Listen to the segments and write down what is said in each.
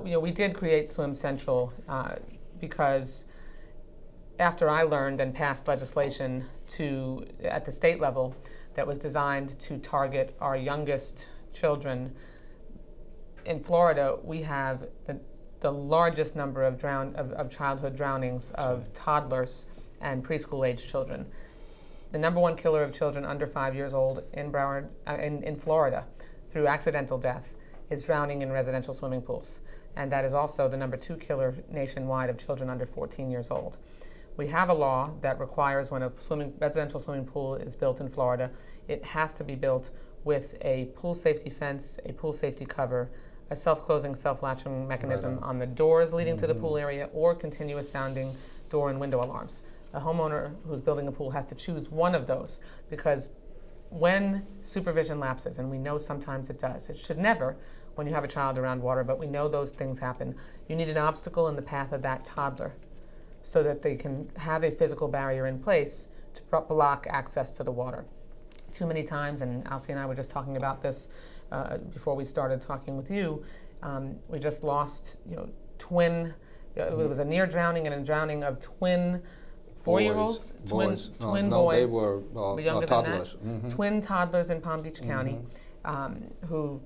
We did create Swim Central because after I learned and passed legislation at the state level that was designed to target our youngest children. In Florida, we have the largest number of childhood drownings of toddlers and preschool age children. The number one killer of children under 5 years old in Broward, in Florida, through accidental death, is drowning in residential swimming pools. And that is also the number 2 killer nationwide of children under 14 years old. We have a law that requires when a residential swimming pool is built in Florida, it has to be built with a pool safety fence, a pool safety cover, a self-closing, self-latching mechanism on the doors leading to the pool area, or continuous sounding door and window alarms. A homeowner who's building a pool has to choose one of those, because when supervision lapses, and we know sometimes it does, it should never when you have a child around water, but we know those things happen, you need an obstacle in the path of that toddler so that they can have a physical barrier in place to block access to the water. Too many times, and Alcee and I were just talking about this before we started talking with you, we just lost twin, it was a near drowning and a drowning of twin 4-year-olds, twin boys. They were younger toddlers. Than that. Twin toddlers in Palm Beach County, who,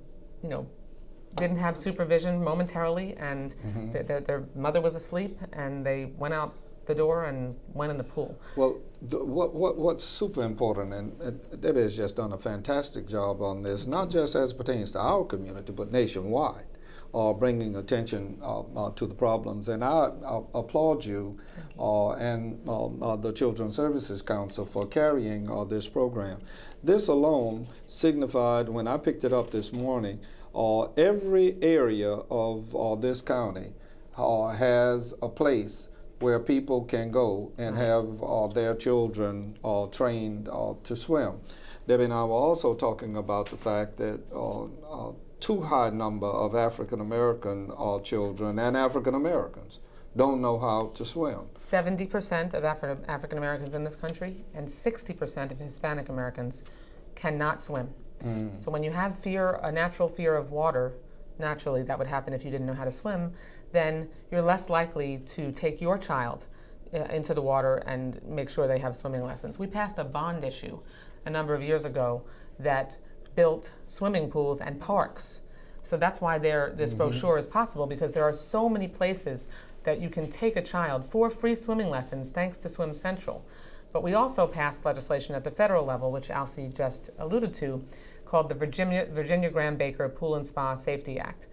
didn't have supervision momentarily, and their mother was asleep, and they went out the door and went in the pool. Well, what's super important, and Debbie has just done a fantastic job on this, not just as pertains to our community, but nationwide, bringing attention to the problems. And I applaud you and the Children's Services Council for carrying this program. This alone signified, when I picked it up this morning, every area of this county has a place where people can go and have their children trained to swim. Debbie and I were also talking about the fact that too high number of African American children and African Americans don't know how to swim. 70% of African Americans in this country and 60% of Hispanic Americans cannot swim. So when you have a natural fear of water, naturally that would happen if you didn't know how to swim, then you're less likely to take your child into the water and make sure they have swimming lessons. We passed a bond issue a number of years ago that built swimming pools and parks. So that's why this brochure is possible, because there are so many places that you can take a child for free swimming lessons thanks to Swim Central. But we also passed legislation at the federal level, which Alcee just alluded to, called the Virginia Graham-Baker Pool and Spa Safety Act.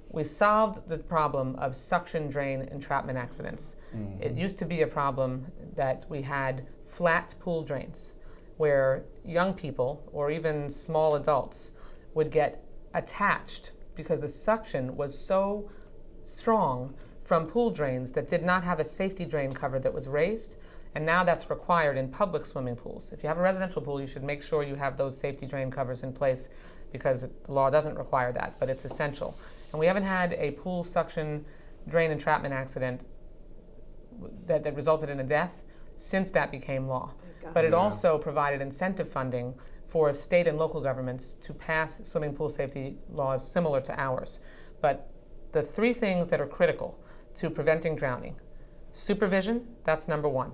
We solved the problem of suction drain entrapment accidents. It used to be a problem that we had flat pool drains where young people or even small adults would get attached because the suction was so strong from pool drains that did not have a safety drain cover that was raised. And now that's required in public swimming pools. If you have a residential pool, you should make sure you have those safety drain covers in place, because the law doesn't require that, but it's essential. And we haven't had a pool suction drain entrapment accident that resulted in a death since that became law. But it also provided incentive funding for state and local governments to pass swimming pool safety laws similar to ours. But the 3 things that are critical to preventing drowning: supervision, that's number 1.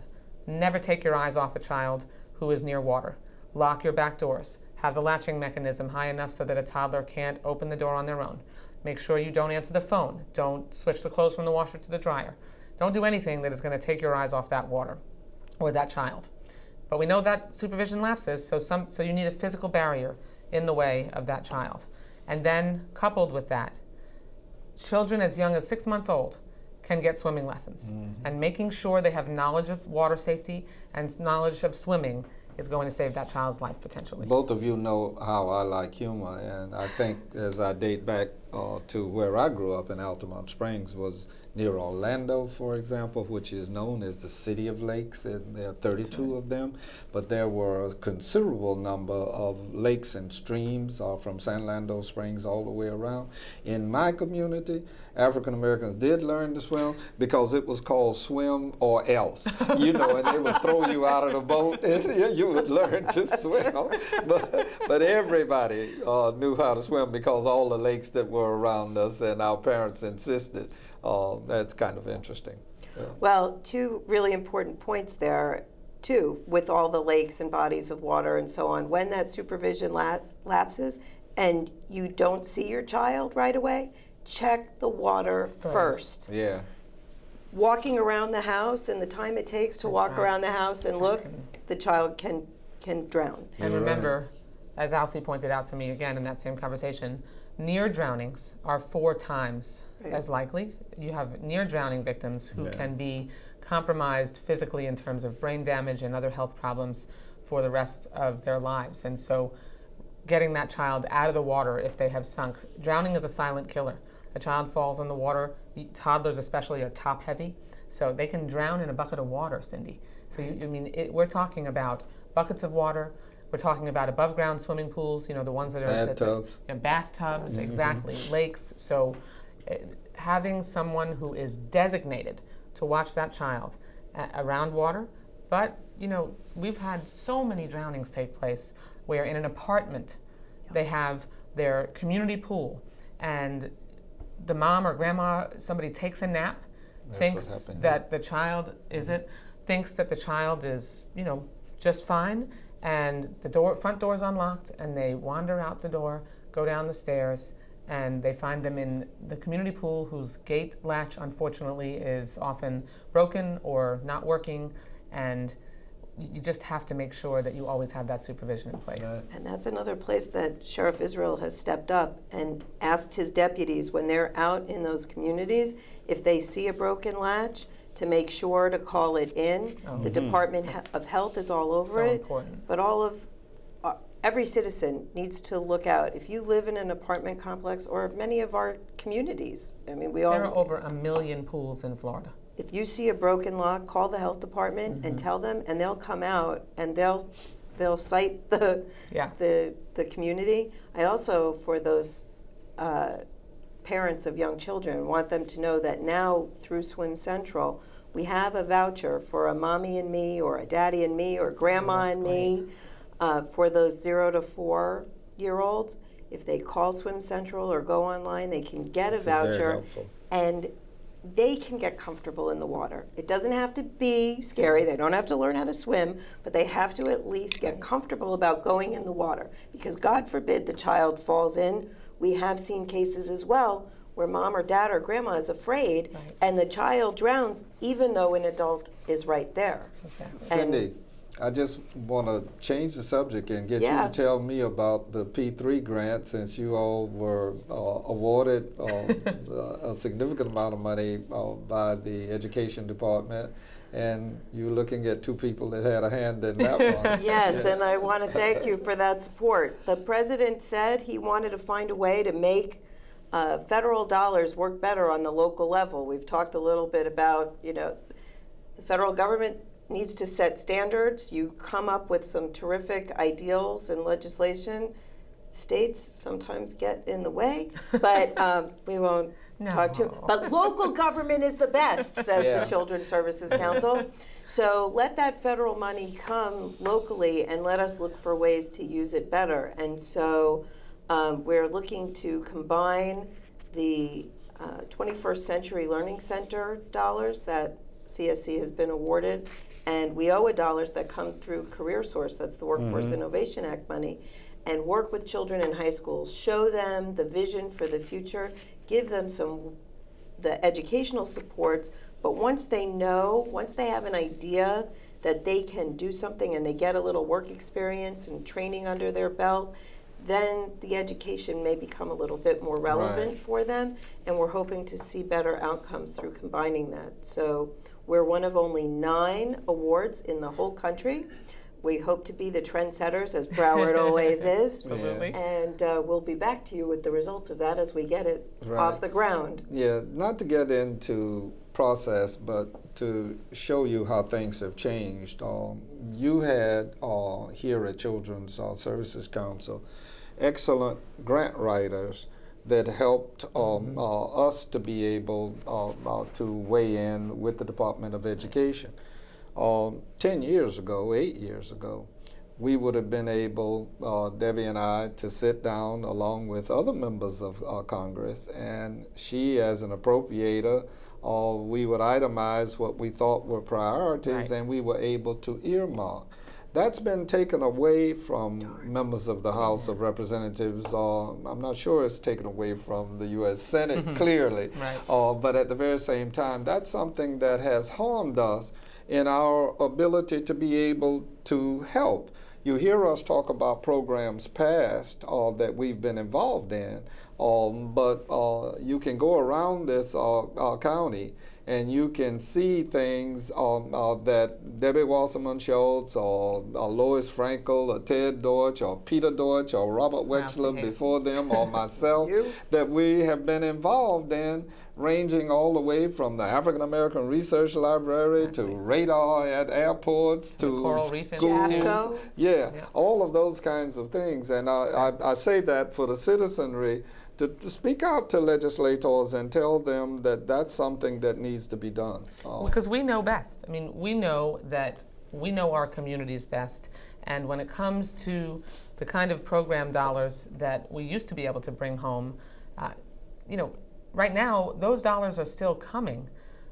Never take your eyes off a child who is near water. Lock your back doors. Have the latching mechanism high enough so that a toddler can't open the door on their own. Make sure you don't answer the phone. Don't switch the clothes from the washer to the dryer. Don't do anything that is going to take your eyes off that water or that child. But we know that supervision lapses, so you need a physical barrier in the way of that child. And then, coupled with that, children as young as 6 months old can get swimming lessons. And making sure they have knowledge of water safety and knowledge of swimming is going to save that child's life potentially. Both of you know how I like humor, and I think as I date back to where I grew up in Altamont Springs was near Orlando, for example, which is known as the City of Lakes, and there are 32 of them, but there were a considerable number of lakes and streams from San Orlando Springs all the way around. In my community, African Americans did learn to swim because it was called swim or else, and they would throw you out of the boat and you would learn to swim. But everybody knew how to swim because all the lakes that were were around us and our parents insisted. That's kind of interesting. Well, two really important points there, too, with all the lakes and bodies of water and so on. When that supervision lapses and you don't see your child right away, check the water first. Yeah. Walking around the house and the time it takes to walk around the house and look, the child can drown. And remember, as Alcee pointed out to me again in that same conversation, near drownings are 4 times as likely. You have near drowning victims who can be compromised physically in terms of brain damage and other health problems for the rest of their lives. And so getting that child out of the water if they have sunk. Drowning is a silent killer. A child falls in the water, toddlers especially are top heavy, so they can drown in a bucket of water, Cindy. So we're talking about buckets of water. We're talking about above ground swimming pools, the ones that are bathtubs. Bathtubs, exactly, lakes. So having someone who is designated to watch that child around water. But, we've had so many drownings take place where in an apartment they have their community pool and the mom or grandma, somebody takes a nap, thinks that the child thinks that the child is, just fine, and the front door is unlocked, and they wander out the door, go down the stairs, and they find them in the community pool whose gate latch, unfortunately, is often broken or not working, and you just have to make sure that you always have that supervision in place. Right. And that's another place that Sheriff Israel has stepped up and asked his deputies when they're out in those communities, if they see a broken latch, to make sure to call it in. The Department of Health is all over it. Important. But every citizen needs to look out. If you live in an apartment complex or many of our communities, there are over 1 million pools in Florida. If you see a broken lock, call the health department and tell them, and they'll come out and they'll cite the community. I also, for those parents of young children, want them to know that now through Swim Central, we have a voucher for a mommy and me, or a daddy and me, or grandma and me, for those 0 to 4-year-olds. If they call Swim Central or go online, they can get a voucher, and they can get comfortable in the water. It doesn't have to be scary. They don't have to learn how to swim, but they have to at least get comfortable about going in the water, because God forbid the child falls in. We have seen cases as well where mom or dad or grandma is afraid, and the child drowns even though an adult is right there. Exactly. Cindy, I just want to change the subject and get you to tell me about the P3 grant, since you all were awarded a significant amount of money by the Education Department, and you're looking at 2 people that had a hand in that one. Yes, and I want to thank you for that support. The president said he wanted to find a way to make federal dollars work better on the local level. We've talked a little bit about, the federal government needs to set standards. You come up with some terrific ideals and legislation. States sometimes get in the way, but we won't talk to. But local government is the best, says the Children's Services Council. So let that federal money come locally and let us look for ways to use it better. And so we're looking to combine the 21st Century Learning Center dollars that CSC has been awarded, and WIOA dollars that come through CareerSource, that's the Workforce Innovation Act money, and work with children in high schools, show them the vision for the future, give them the educational supports, but once they have an idea that they can do something and they get a little work experience and training under their belt, then the education may become a little bit more relevant for them, and we're hoping to see better outcomes through combining that. So we're one of only 9 awards in the whole country. We hope to be the trendsetters, as Broward always is. Absolutely. And we'll be back to you with the results of that as we get it off the ground. Yeah, not to get into process, but to show you how things have changed. You had here at Children's Services Council excellent grant writers that helped us to be able to weigh in with the Department of Education. 10 years ago, 8 years ago, we would have been able, Debbie and I, to sit down along with other members of Congress, and she, as an appropriator, we would itemize what we thought were priorities, and we were able to earmark. That's been taken away from members of the House of Representatives. I'm not sure it's taken away from the U.S. Senate, clearly. But at the very same time, that's something that has harmed us in our ability to be able to help. You hear us talk about programs passed that we've been involved in, but you can go around this county and you can see things that Debbie Wasserman Schultz or Lois Frankel or Ted Deutsch or Peter Deutsch or Robert Wexler before them or myself that we have been involved in, ranging all the way from the African American Research Library to radar at airports to Coral Reef schools. All of those kinds of things. And I say that for the citizenry to speak out to legislators and tell them that that's something that needs to be done. Because we know best. I mean, we know that we know our communities best. And when it comes to the kind of program dollars that we used to be able to bring home, right now, those dollars are still coming,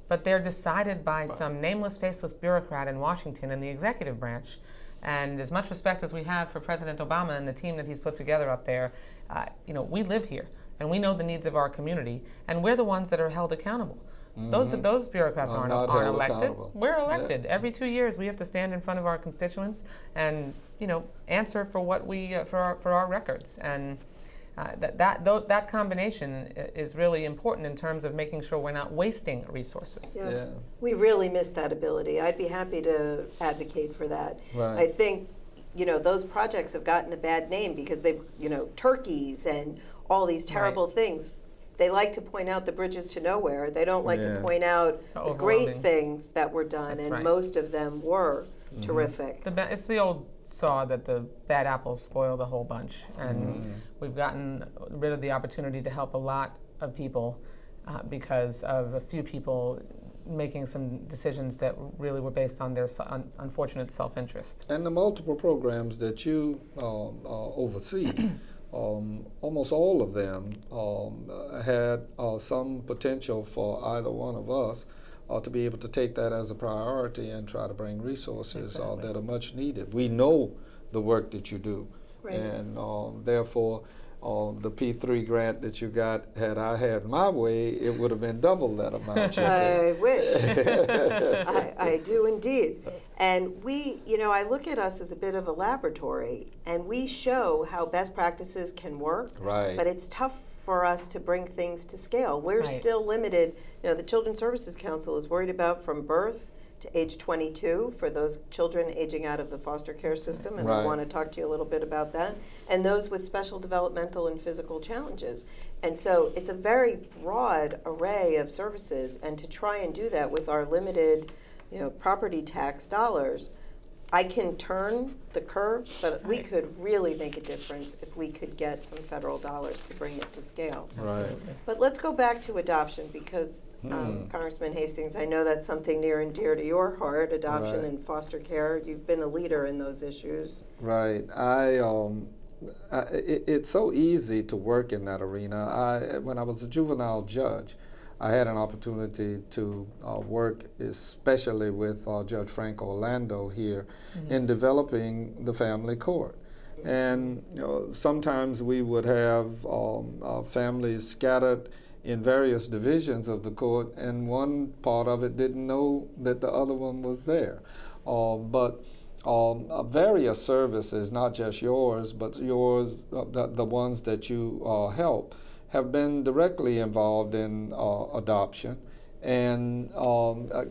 but they're decided by some nameless, faceless bureaucrat in Washington in the executive branch. And as much respect as we have for President Obama and the team that he's put together up there, we live here and we know the needs of our community, and we're the ones that are held accountable. Those bureaucrats aren't elected. Accountable. We're elected. Every 2 years we have to stand in front of our constituents and answer for what we for our records. And that combination is really important in terms of making sure we're not wasting resources. Yes, we really miss that ability. I'd be happy to advocate for that. I think, those projects have gotten a bad name because they, turkeys and all these terrible things. They like to point out the bridges to nowhere. They don't like to point out the great things that were done, and most of them were terrific. It's the old saw that the bad apples spoil the whole bunch, and we've gotten rid of the opportunity to help a lot of people because of a few people making some decisions that really were based on their unfortunate self-interest. And the multiple programs that you oversee, almost all of them had some potential for either one of us to be able to take that as a priority and try to bring resources that are much needed. We know the work that you do, and therefore the P3 grant that you got, had I had my way, it would have been double that amount. I wish. I do indeed. And we, I look at us as a bit of a laboratory, and we show how best practices can work, but it's tough for us to bring things to scale. We're still limited. The Children's Services Council is worried about from birth to age 22 for those children aging out of the foster care system, and I want to talk to you a little bit about that, and those with special developmental and physical challenges. And so it's a very broad array of services, and to try and do that with our limited, property tax dollars, I can turn the curves, but we could really make a difference if we could get some federal dollars to bring it to scale. But let's go back to adoption, because Congressman Hastings, I know that's something near and dear to your heart, adoption and foster care. You've been a leader in those issues. It's so easy to work in that arena. When I was a juvenile judge, I had an opportunity to work especially with Judge Frank Orlando here in developing the family court. And sometimes we would have families scattered in various divisions of the court, and one part of it didn't know that the other one was there. But various services, not just yours, but yours, the ones that you help, have been directly involved in adoption, and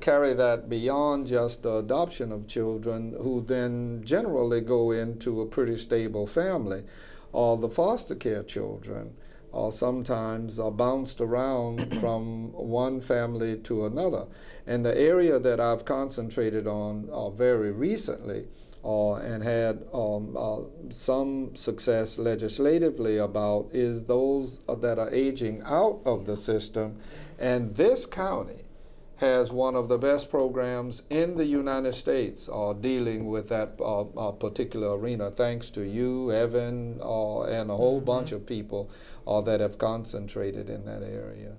carry that beyond just the adoption of children who then generally go into a pretty stable family. The foster care children sometimes are bounced around from one family to another. And the area that I've concentrated on very recently and had some success legislatively about is those that are aging out of the system. And this county has one of the best programs in the United States dealing with that particular arena, thanks to you, Evan, and a whole bunch of people that have concentrated in that area.